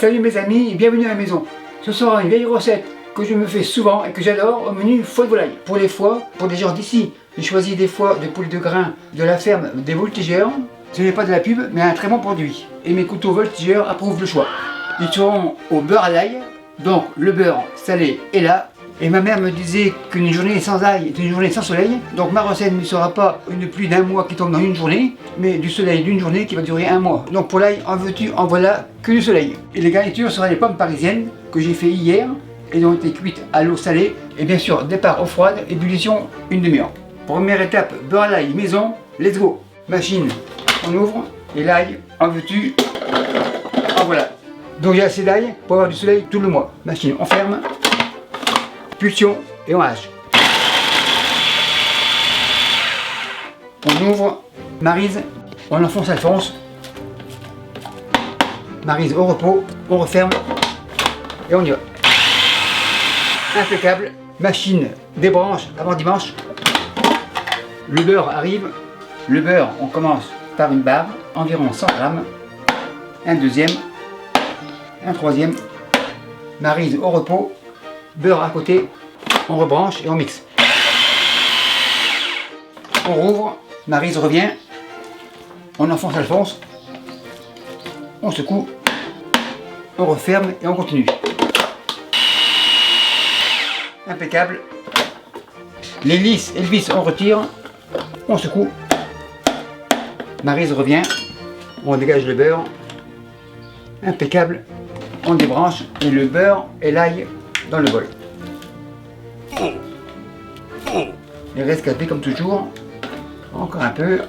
Salut mes amis et bienvenue à la maison. Ce sera une vieille recette que je me fais souvent et que j'adore au menu foie de volaille. Pour les foies, pour des gens d'ici, j'ai choisi des foies de poules de grain de la ferme des Voltigeurs. Ce n'est pas de la pub mais un très bon produit. Et mes couteaux Voltigeurs approuvent le choix. Ils seront au beurre à l'ail, donc le beurre salé est là. Et ma mère me disait qu'une journée sans ail est une journée sans soleil. Donc ma recette ne sera pas une pluie d'un mois qui tombe dans une journée, mais du soleil d'une journée qui va durer un mois. Donc pour l'ail, en veux-tu, en voilà, que du soleil. Et les garnitures seront les pommes parisiennes que j'ai fait hier. Elles ont été cuites à l'eau salée. Et bien sûr, départ eau froide, ébullition une demi-heure. Première étape, beurre à l'ail maison, let's go. Machine, on ouvre, et l'ail, en veux-tu, en voilà. Donc j'ai assez d'ail pour avoir du soleil tout le mois. Machine, on ferme. Pulsion et on hache. On ouvre, maryse, on enfonce Alphonse. Maryse au repos, on referme et on y va. Impeccable, machine débranche avant dimanche. Le beurre arrive. Le beurre, on commence par une barre, environ 100 grammes. Un deuxième, un troisième. Maryse au repos. Beurre à côté, on rebranche et on mixe. On rouvre, Maryse revient, on enfonce Alphonse, on secoue, on referme et on continue. Impeccable. Les lisses et le vis, on retire, on secoue. Maryse revient, on dégage le beurre. Impeccable. On débranche et le beurre et l'ail dans le bol. Les rescapés comme toujours. Encore un peu.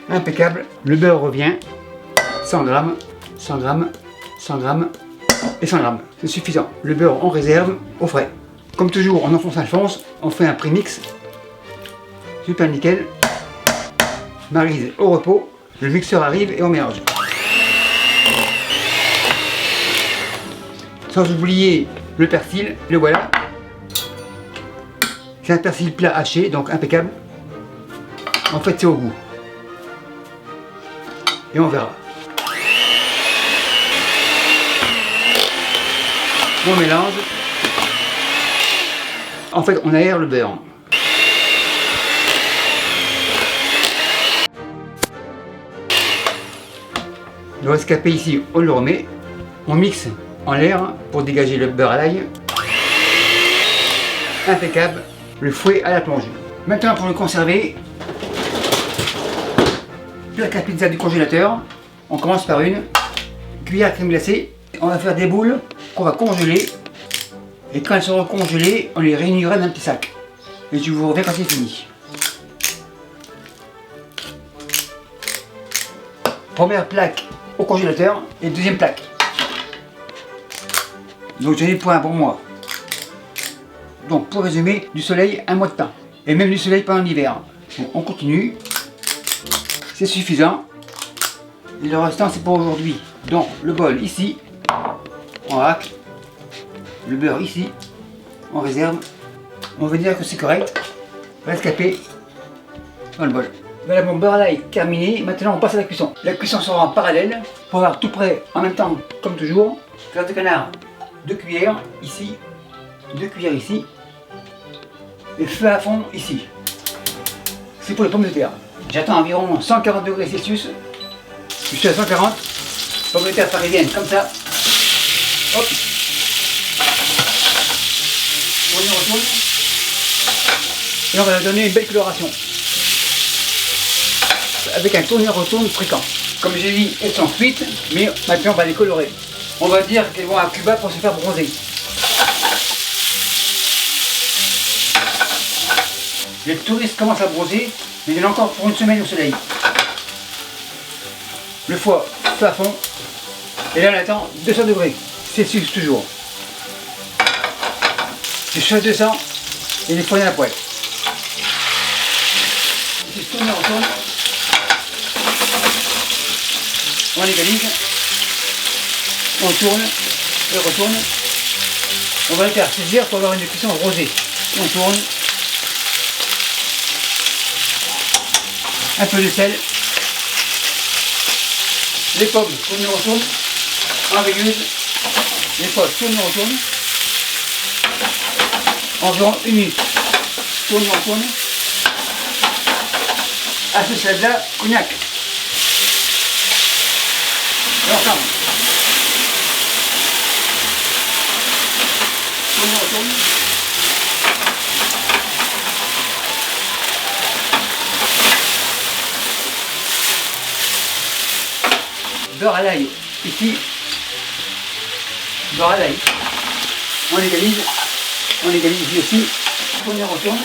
Impeccable. Le beurre revient. 100 grammes, 100 grammes, 100 grammes et 100 grammes. C'est suffisant. Le beurre on réserve au frais. Comme toujours, on enfonce Alphonse. On fait un prémix. Super nickel. Maryse au repos. Le mixeur arrive et on mélange. Sans oublier le persil, le voilà. C'est un persil plat haché, donc impeccable. En fait, c'est au goût. Et on verra. On mélange. En fait, on aère le beurre. Le rescapé ici, on le remet. On mixe en l'air pour dégager le beurre à l'ail. Impeccable. Le fouet à la plongée. Maintenant pour le conserver, plaque à pizza du congélateur. On commence par une cuillère à crème glacée. On va faire des boules qu'on va congeler. Et quand elles seront congelées, on les réunira dans un petit sac. Et je vous reviens quand c'est fini. Première plaque au congélateur et deuxième plaque. Donc j'en ai pour un bon mois. Donc pour résumer, du soleil un mois de temps. Et même du soleil pendant l'hiver. Bon, on continue. C'est suffisant. Et le restant c'est pour aujourd'hui. Donc le bol ici, on hack. Le beurre ici, on réserve. On va dire que c'est correct. Rescapé dans le bol. Voilà, mon beurre à l'ail terminé. Maintenant on passe à la cuisson. La cuisson sera en parallèle pour avoir tout prêt en même temps comme toujours. Graisse de canard, 2 cuillères ici, 2 cuillères ici. Et feu à fond ici. C'est pour les pommes de terre. J'attends environ 140 degrés Celsius. Je suis à 140. Pommes de terre parisiennes comme ça. Hop. On y retourne. Et on va leur donner une belle coloration. Avec un tourne-retourne fréquent. Comme j'ai dit, elles sont cuites, mais maintenant on va les colorer. On va dire qu'elles vont à Cuba pour se faire bronzer. Les touristes commencent à bronzer, mais il y en a encore pour une semaine au soleil. Le foie, feu à fond. Et là on attend 200 degrés. Celsius toujours. Je chauffe 200 et les poignets à la poêle. Je tourne et retourne. On égalise. On tourne et retourne. On va les faire saisir pour avoir une cuisson rosée. On tourne. Un peu de sel. Les pommes, tourne et retourne. en veilleuse, des fois tourne et retourne, environ 1 minute, tourne et retourne. À ce stade-là, cognac. Et ensemble. Tourne et retourne. Beurre à l'ail, ici, beurre à l'ail. On égalise ici aussi. Tourne et retourne.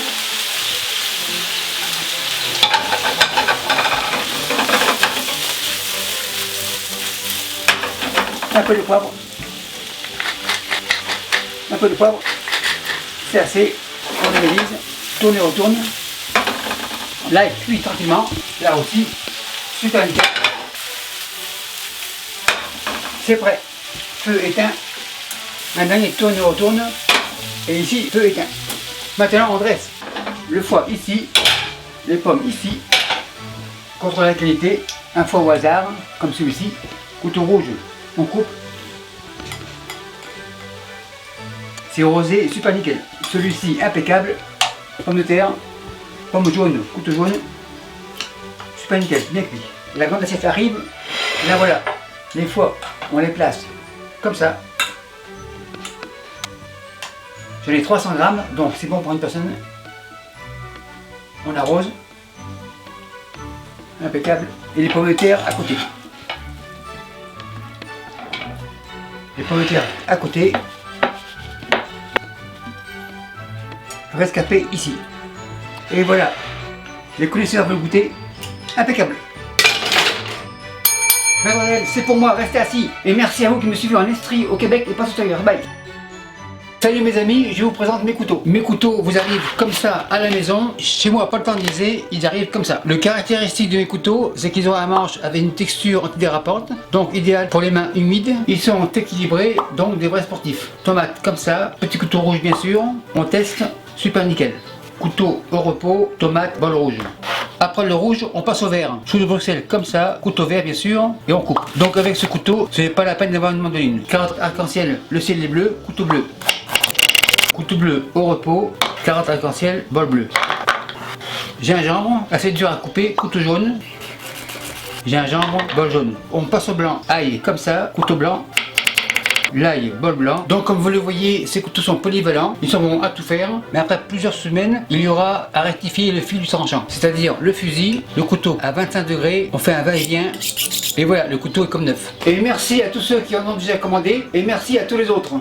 Un peu de poivre. Un peu de poivre. C'est assez. On égalise. Tourne et retourne. L'ail cuit tranquillement. Là aussi, super nickel. C'est prêt. Feu éteint. Maintenant il tourne et retourne. Et ici, feu éteint. Maintenant on dresse le foie ici, les pommes ici. Contrôle la qualité. Un foie au hasard, comme celui-ci. Couteau rouge, on coupe. C'est rosé, super nickel. Celui-ci impeccable. Pomme de terre, pomme jaune, couteau jaune. Super nickel, bien cuit. La grande assiette arrive. Là voilà. Les foies, on les place comme ça. J'en ai 300 grammes, donc c'est bon pour une personne. On arrose. Impeccable. Et les pommes de terre à côté. Les pommes de terre à côté. Rescapé ici. Et voilà. Les connaisseurs veulent goûter. Impeccable. Mademoiselle, c'est pour moi, restez assis. Et merci à vous qui me suivez en Estrie, au Québec et partout ailleurs. Bye. Salut mes amis, je vous présente mes couteaux. Mes couteaux vous arrivent comme ça à la maison. Chez moi, pas le temps de liser, ils arrivent comme ça. Le caractéristique de mes couteaux, c'est qu'ils ont un manche avec une texture antidérapante, donc idéal pour les mains humides. Ils sont équilibrés, donc des vrais sportifs. Tomate comme ça, petit couteau rouge bien sûr. On teste, super nickel. Couteau au repos, tomate, bol rouge. Après le rouge, on passe au vert. Chou de Bruxelles comme ça, couteau vert bien sûr, et on coupe. Donc avec ce couteau, ce n'est pas la peine d'avoir une mandoline. Carotte arc-en-ciel, le ciel est bleu, couteau bleu. Couteau bleu au repos, carotte arc-en-ciel, bol bleu. Gingembre, assez dur à couper, couteau jaune. Gingembre, bol jaune. On passe au blanc, ail comme ça, couteau blanc. L'ail, bol blanc. Donc comme vous le voyez, ces couteaux sont polyvalents, ils sont bons à tout faire, mais après plusieurs semaines, il y aura à rectifier le fil du tranchant. C'est-à-dire le fusil, le couteau à 25 degrés, on fait un va-et-vient, et voilà, le couteau est comme neuf. Et merci à tous ceux qui en ont déjà commandé, et merci à tous les autres.